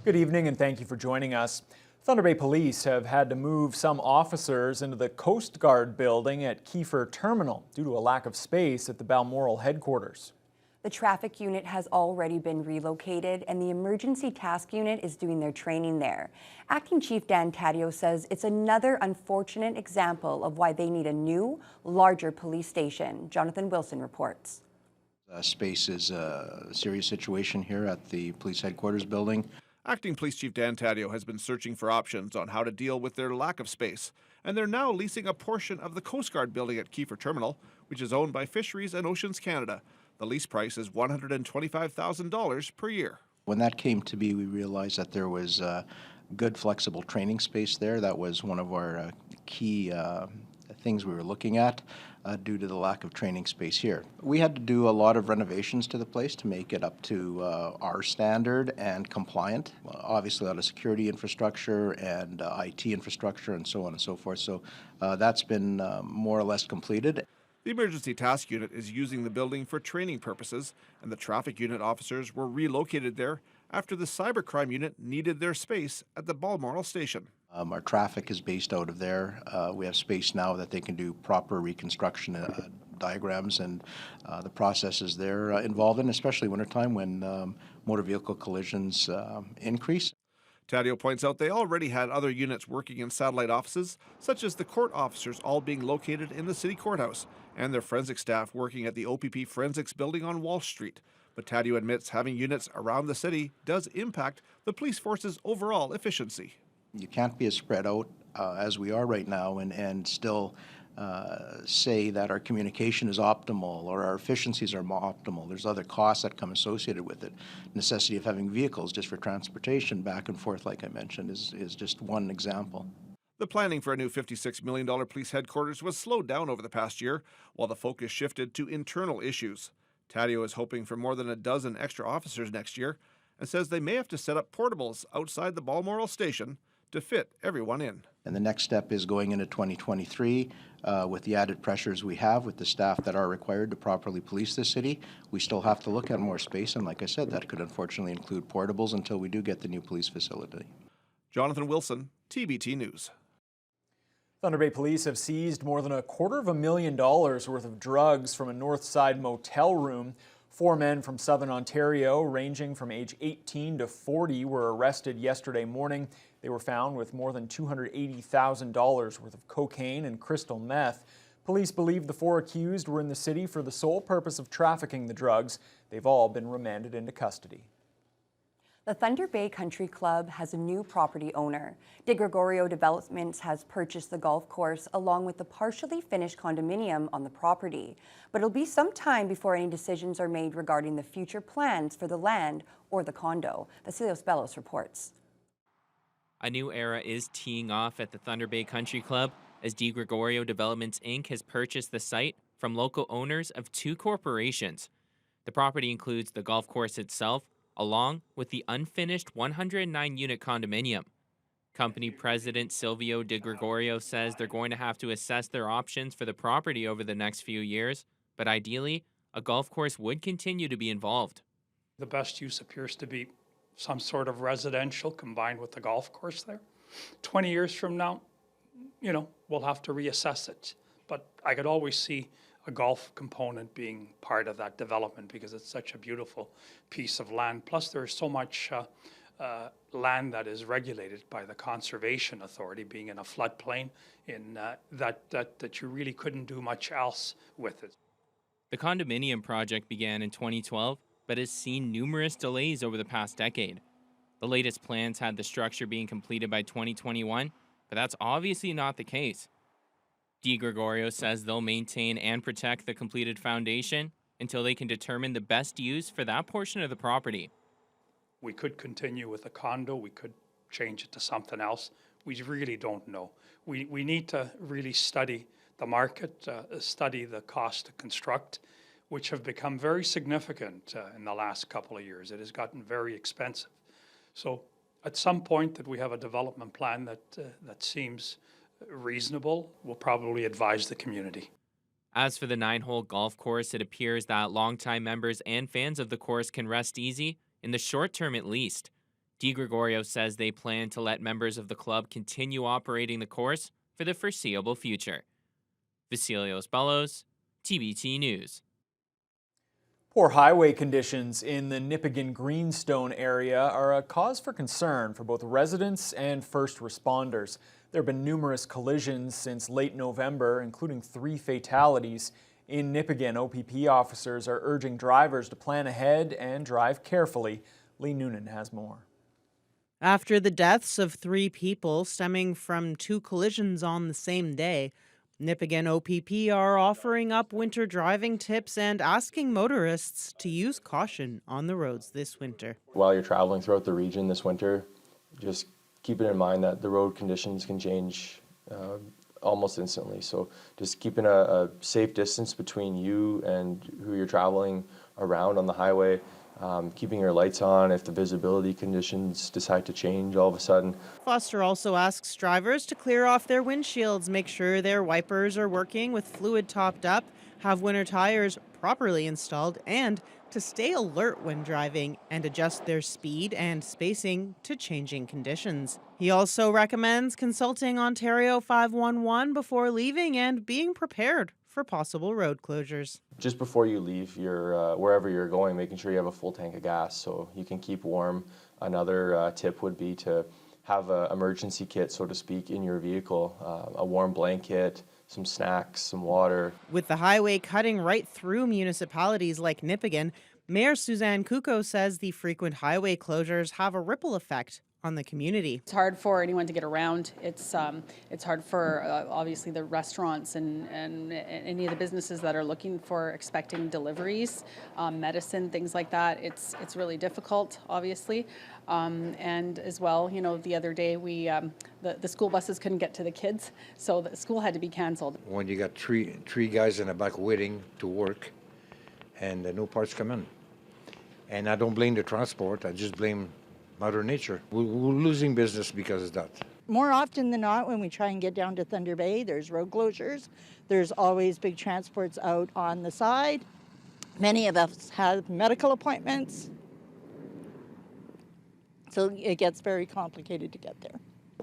Good evening and thank you for joining us. Thunder Bay Police have had to move some officers into the Coast Guard building at Kiefer Terminal due to a lack of space at the Balmoral headquarters. The traffic unit has already been relocated and the emergency task unit is doing their training there. Acting Chief Dan Taddeo says it's another unfortunate example of why they need a new, larger police station. Jonathan Wilson reports. Space is a serious situation here at the police headquarters building. Acting Police Chief Dan Taddeo has been searching for options on how to deal with their lack of space, and they're now leasing a portion of the Coast Guard building at Kiefer Terminal, which is owned by Fisheries and Oceans Canada. The lease price is $125,000 per year. When that came to be, we realized that there was good flexible training space there. That was one of our key things we were looking at due to the lack of training space here. We had to do a lot of renovations to the place to make it up to our standard and compliant. Obviously a lot of security infrastructure and IT infrastructure and so on and so forth. So that's been more or less completed. The Emergency Task Unit is using the building for training purposes, and the Traffic Unit officers were relocated there after the Cybercrime Unit needed their space at the Balmoral station. Our traffic is based out of there. We have space now that they can do proper reconstruction diagrams and the processes they're involved in, especially wintertime when motor vehicle collisions increase. Taddeo points out they already had other units working in satellite offices, such as the court officers all being located in the city courthouse, and their forensic staff working at the OPP Forensics building on Walsh Street. But Taddeo admits having units around the city does impact the police force's overall efficiency. You can't be as spread out as we are right now and still say that our communication is optimal or our efficiencies are optimal. There's other costs that come associated with it. Necessity of having vehicles just for transportation back and forth, like I mentioned, is just one example. The planning for a new $56 million police headquarters was slowed down over the past year, while the focus shifted to internal issues. Taddeo is hoping for more than a dozen extra officers next year and says they may have to set up portables outside the Balmoral station to fit everyone in. And the next step is going into 2023 with the added pressures we have with the staff that are required to properly police the city. We still have to look at more space, and like I said, that could unfortunately include portables until we do get the new police facility. Jonathan Wilson, TBT News. Thunder Bay Police have seized more than $250,000 worth of drugs from a Northside motel room. 4 men from Southern Ontario, ranging from age 18 to 40, were arrested yesterday morning. They were found with more than $280,000 worth of cocaine and crystal meth. Police believe the 4 accused were in the city for the sole purpose of trafficking the drugs. They've all been remanded into custody. The Thunder Bay Country Club has a new property owner. De Gregorio Developments has purchased the golf course along with the partially finished condominium on the property. But it'll be some time before any decisions are made regarding the future plans for the land or the condo. Vasilios Bellos reports. A new era is teeing off at the Thunder Bay Country Club as De Gregorio Developments Inc. has purchased the site from local owners of 2 corporations. The property includes the golf course itself, along with the unfinished 109-unit condominium. Company President Silvio De Gregorio says they're going to have to assess their options for the property over the next few years, but ideally, a golf course would continue to be involved. The best use appears to be some sort of residential combined with the golf course there. 20 years from now, we'll have to reassess it. But I could always see a golf component being part of that development because it's such a beautiful piece of land. Plus, there's so much land that is regulated by the Conservation Authority, being in a floodplain, that you really couldn't do much else with it. The condominium project began in 2012, but has seen numerous delays over the past decade. The latest plans had the structure being completed by 2021, but that's obviously not the case. De Gregorio says they'll maintain and protect the completed foundation until they can determine the best use for that portion of the property. We could continue with a condo, we could change it to something else. We really don't know. We need to really study the market, study the cost to construct, which have become very significant in the last couple of years. It has gotten very expensive. So at some point that we have a development plan that seems reasonable, we'll probably advise the community. As for the 9-hole golf course, it appears that longtime members and fans of the course can rest easy, in the short term at least. DiGregorio says they plan to let members of the club continue operating the course for the foreseeable future. Vasilios Bellos, TBT News. Poor highway conditions in the Nipigon Greenstone area are a cause for concern for both residents and first responders. There have been numerous collisions since late November, including 3 fatalities. In Nipigon, OPP officers are urging drivers to plan ahead and drive carefully. Lee Noonan has more. After the deaths of 3 people stemming from 2 collisions on the same day, Nipigon OPP are offering up winter driving tips and asking motorists to use caution on the roads this winter. While you're traveling throughout the region this winter, just keep it in mind that the road conditions can change almost instantly. So just keeping a safe distance between you and who you're traveling around on the highway. Keeping your lights on if the visibility conditions decide to change all of a sudden. Foster also asks drivers to clear off their windshields, make sure their wipers are working with fluid topped up, have winter tires properly installed, and to stay alert when driving and adjust their speed and spacing to changing conditions. He also recommends consulting Ontario 511 before leaving and being prepared for possible road closures. Just before you leave your wherever you're going, making sure you have a full tank of gas so you can keep warm. Another tip would be to have an emergency kit, so to speak, in your vehicle, a warm blanket, some snacks, some water. With the highway cutting right through municipalities like Nipigon, Mayor Suzanne Kuko says the frequent highway closures have a ripple effect on the community. It's hard for anyone to get around. It's hard for obviously the restaurants and any of the businesses that are looking for expecting deliveries, medicine, things like that. It's really difficult, obviously, and as well, you know, the other day we the school buses couldn't get to the kids, so the school had to be canceled. When you got three guys in the back waiting to work, and no parts come in, and I don't blame the transport. I just blame Mother Nature. We're losing business because of that. More often than not, when we try and get down to Thunder Bay, there's road closures. There's always big transports out on the side. Many of us have medical appointments. So it gets very complicated to get there.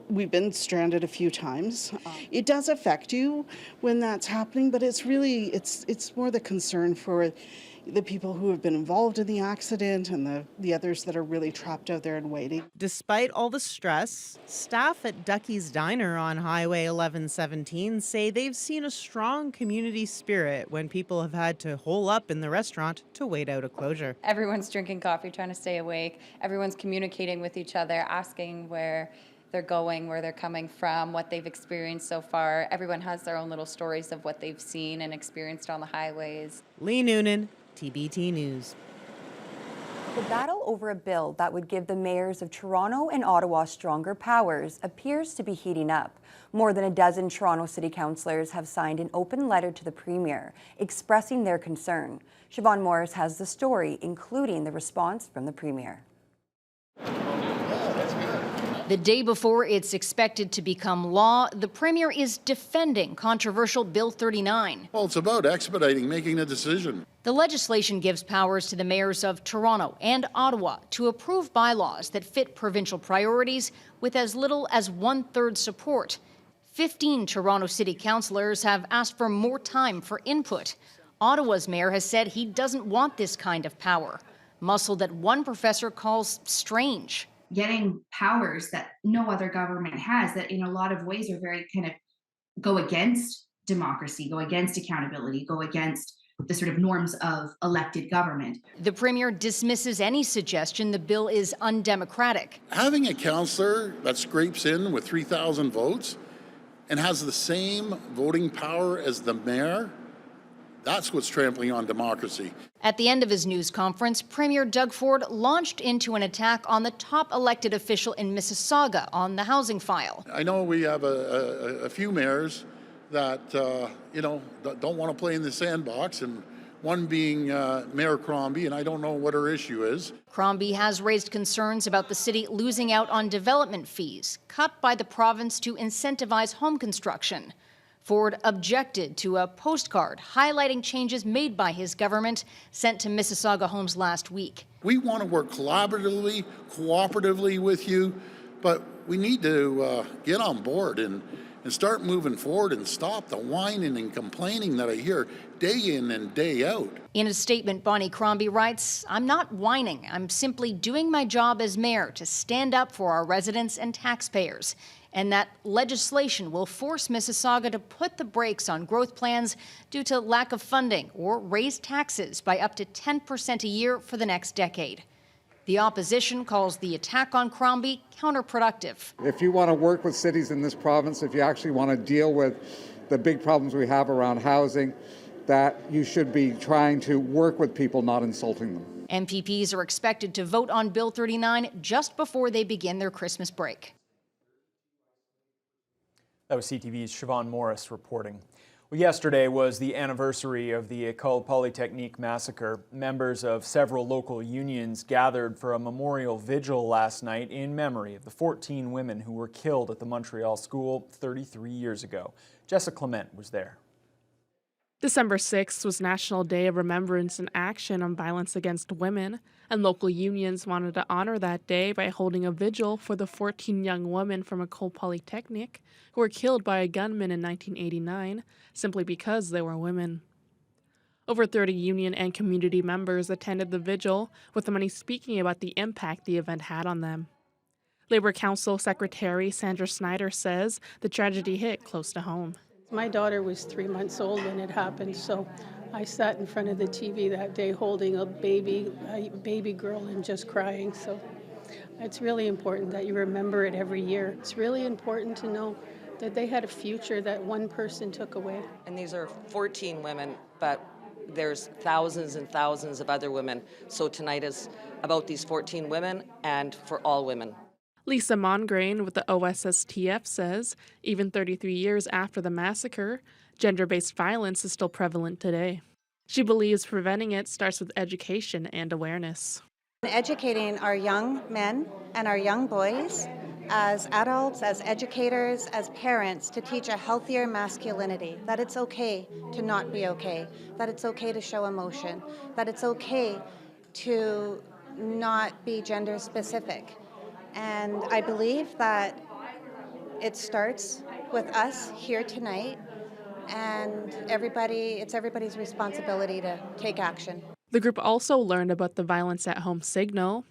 We've been stranded a few times. It does affect you when that's happening, but it's really, it's more the concern for the people who have been involved in the accident and the others that are really trapped out there and waiting. Despite all the stress, staff at Ducky's Diner on Highway 1117 say they've seen a strong community spirit when people have had to hole up in the restaurant to wait out a closure. Everyone's drinking coffee, trying to stay awake. Everyone's communicating with each other, asking where they're going, where they're coming from, what they've experienced so far. Everyone has their own little stories of what they've seen and experienced on the highways. Lee Noonan, TBT News. The battle over a bill that would give the mayors of Toronto and Ottawa stronger powers appears to be heating up. More than a dozen Toronto City Councillors have signed an open letter to the Premier expressing their concern. Siobhan Morris has the story, including the response from the Premier. The day before it's expected to become law, the Premier is defending controversial Bill 39. Well, it's about expediting, making a decision. The legislation gives powers to the mayors of Toronto and Ottawa to approve bylaws that fit provincial priorities with as little as 1/3 support. 15 Toronto City Councillors have asked for more time for input. Ottawa's mayor has said he doesn't want this kind of power, muscle that one professor calls strange. Getting powers that no other government has that in a lot of ways are very kind of go against democracy, go against accountability, go against the sort of norms of elected government. The Premier dismisses any suggestion the bill is undemocratic. Having a councillor that scrapes in with 3,000 votes and has the same voting power as the mayor, that's what's trampling on democracy. At the end of his news conference, Premier Doug Ford launched into an attack on the top elected official in Mississauga on the housing file. I know we have a few mayors that, don't want to play in the sandbox, and one being Mayor Crombie, and I don't know what her issue is. Crombie has raised concerns about the city losing out on development fees cut by the province to incentivize home construction. Ford objected to a postcard highlighting changes made by his government sent to Mississauga homes last week. We want to work collaboratively, cooperatively with you, but we need to get on board and start moving forward and stop the whining and complaining that I hear day in and day out. In a statement, Bonnie Crombie writes, "I'm not whining. I'm simply doing my job as mayor to stand up for our residents and taxpayers, and that legislation will force Mississauga to put the brakes on growth plans due to lack of funding or raise taxes by up to 10% a year for the next decade." The opposition calls the attack on Crombie counterproductive. If you want to work with cities in this province, if you actually want to deal with the big problems we have around housing, that you should be trying to work with people, not insulting them. MPPs are expected to vote on Bill 39 just before they begin their Christmas break. That was CTV's Siobhan Morris reporting. Well, yesterday was the anniversary of the École Polytechnique massacre. Members of several local unions gathered for a memorial vigil last night in memory of the 14 women who were killed at the Montreal school 33 years ago. Jessa Clement was there. December 6th was National Day of Remembrance and Action on Violence Against Women, and local unions wanted to honor that day by holding a vigil for the 14 young women from École Polytechnique who were killed by a gunman in 1989 simply because they were women. Over 30 union and community members attended the vigil, with many speaking about the impact the event had on them. Labor Council Secretary Sandra Snyder says the tragedy hit close to home. My daughter was 3 months old when it happened, so I sat in front of the TV that day holding a baby girl and just crying. So it's really important that you remember it every year. It's really important to know that they had a future that one person took away. And these are 14 women, but there's thousands and thousands of other women. So tonight is about these 14 women and for all women. Lisa Mongrain with the OSSTF says, even 33 years after the massacre, gender-based violence is still prevalent today. She believes preventing it starts with education and awareness. Educating our young men and our young boys as adults, as educators, as parents, to teach a healthier masculinity, that it's okay to not be okay, that it's okay to show emotion, that it's okay to not be gender specific. And I believe that it starts with us here tonight, and it's everybody's responsibility to take action. The group also learned about the Violence at Home signal,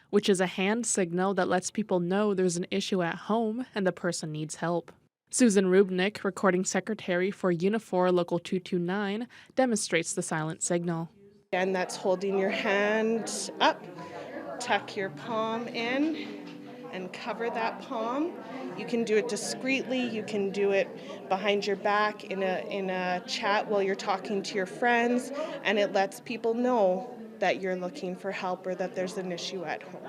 which is a hand signal that lets people know there's an issue at home and the person needs help. Susan Rubnik, recording secretary for Unifor Local 229, demonstrates the silent signal. And that's holding your hand up, tuck your palm in, and cover that palm. You can do it discreetly, you can do it behind your back in a chat while you're talking to your friends, and it lets people know that you're looking for help or that there's an issue at home.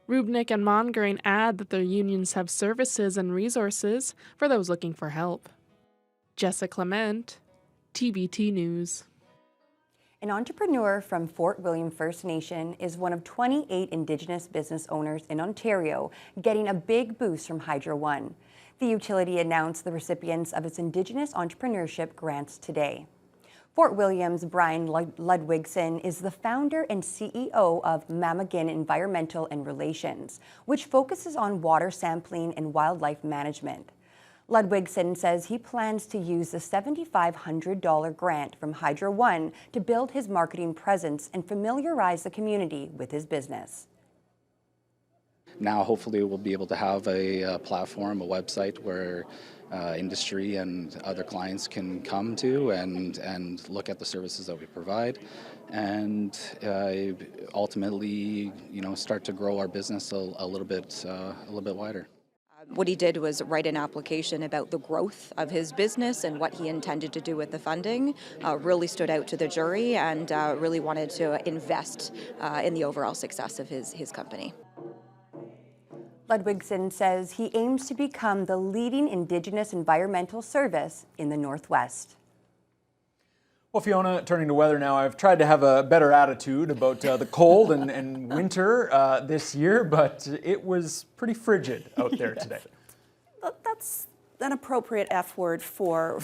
Rubnik and Mongrain add that their unions have services and resources for those looking for help. Jessa Clement, TBT News. An entrepreneur from Fort William First Nation is one of 28 Indigenous business owners in Ontario getting a big boost from Hydro One. The utility announced the recipients of its Indigenous Entrepreneurship Grants today. Fort William's Brian Ludwigson is the founder and CEO of Mamagin Environmental and Relations, which focuses on water sampling and wildlife management. Ludwigson says he plans to use the $7,500 grant from Hydro One to build his marketing presence and familiarize the community with his business. Now, hopefully, we'll be able to have a platform, a website where industry and other clients can come to and look at the services that we provide, and ultimately, start to grow our business a little bit wider. What he did was write an application about the growth of his business and what he intended to do with the funding. Really stood out to the jury and really wanted to invest in the overall success of his company. Ludwigson says he aims to become the leading Indigenous environmental service in the Northwest. Well, Fiona, turning to weather now, I've tried to have a better attitude about the cold and winter this year, but it was pretty frigid out there today. That's an appropriate F word for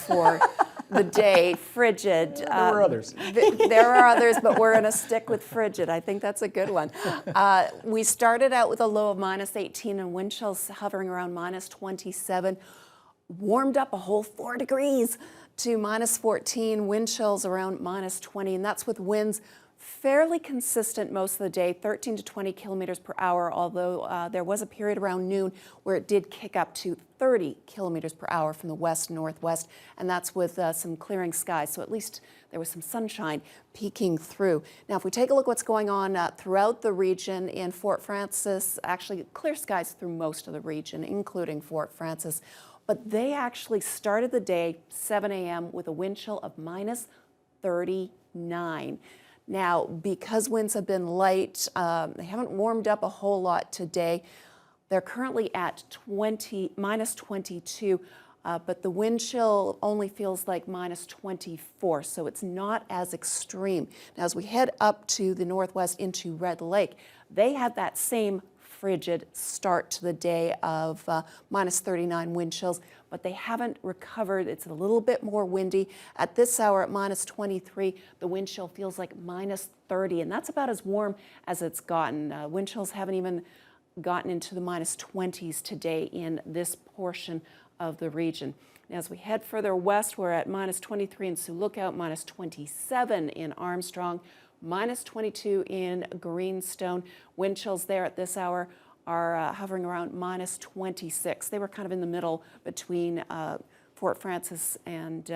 the day, frigid. There were others. There are others, but we're going to stick with frigid. I think that's a good one. We started out with a low of -18 and wind chills hovering around -27. Warmed up a whole 4 degrees to -14, wind chills around -20, and that's with winds fairly consistent most of the day, 13 to 20 kilometers per hour, although there was a period around noon where it did kick up to 30 kilometers per hour from the west northwest, and that's with some clearing skies. So at least there was some sunshine peeking through. Now, if we take a look what's going on throughout the region in Fort Frances, actually clear skies through most of the region, including Fort Frances, but they actually started the day 7 a.m. with a wind chill of -39. Now, because winds have been light, they haven't warmed up a whole lot today. They're currently at -22, but the wind chill only feels like -24, so it's not as extreme. Now, as we head up to the northwest into Red Lake, they had that same frigid start to the day of -39 wind chills, but they haven't recovered. It's a little bit more windy. At this hour at -23, the wind chill feels like -30, and that's about as warm as it's gotten. Wind chills haven't even gotten into the -20s today in this portion of the region. Now, as we head further west, we're at -23 in Sioux Lookout, -27 in Armstrong, -22 in Greenstone. Wind chills there at this hour are hovering around -26. They were kind of in the middle between Fort Frances and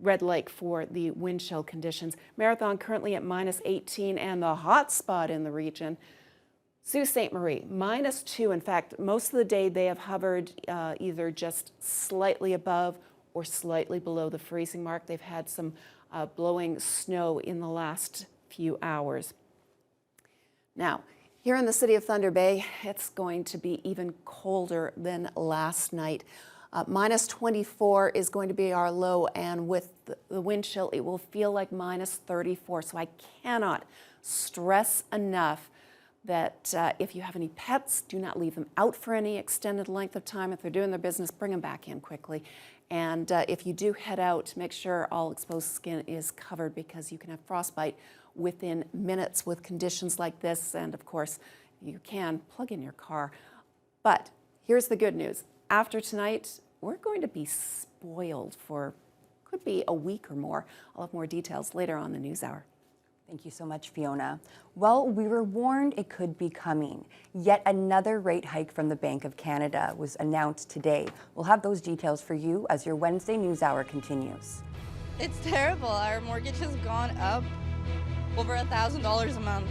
Red Lake for the wind chill conditions. Marathon currently at -18, and the hot spot in the region, Sault Ste. Marie, -2. In fact, most of the day they have hovered either just slightly above or slightly below the freezing mark. They've had some blowing snow in the last few hours. Now, here in the city of Thunder Bay, it's going to be even colder than last night. -24 is going to be our low, and with the wind chill, it will feel like -34. So I cannot stress enough that if you have any pets, do not leave them out for any extended length of time. If they're doing their business, bring them back in quickly. And if you do head out, make sure all exposed skin is covered, because you can have frostbite within minutes with conditions like this. And of course, you can plug in your car. But here's the good news. After tonight, we're going to be spoiled for, could be a week or more. I'll have more details later on the NewsHour. Thank you so much, Fiona. Well, we were warned it could be coming. Yet another rate hike from the Bank of Canada was announced today. We'll have those details for you as your Wednesday NewsHour continues. It's terrible. Our mortgage has gone up over $1,000 a month.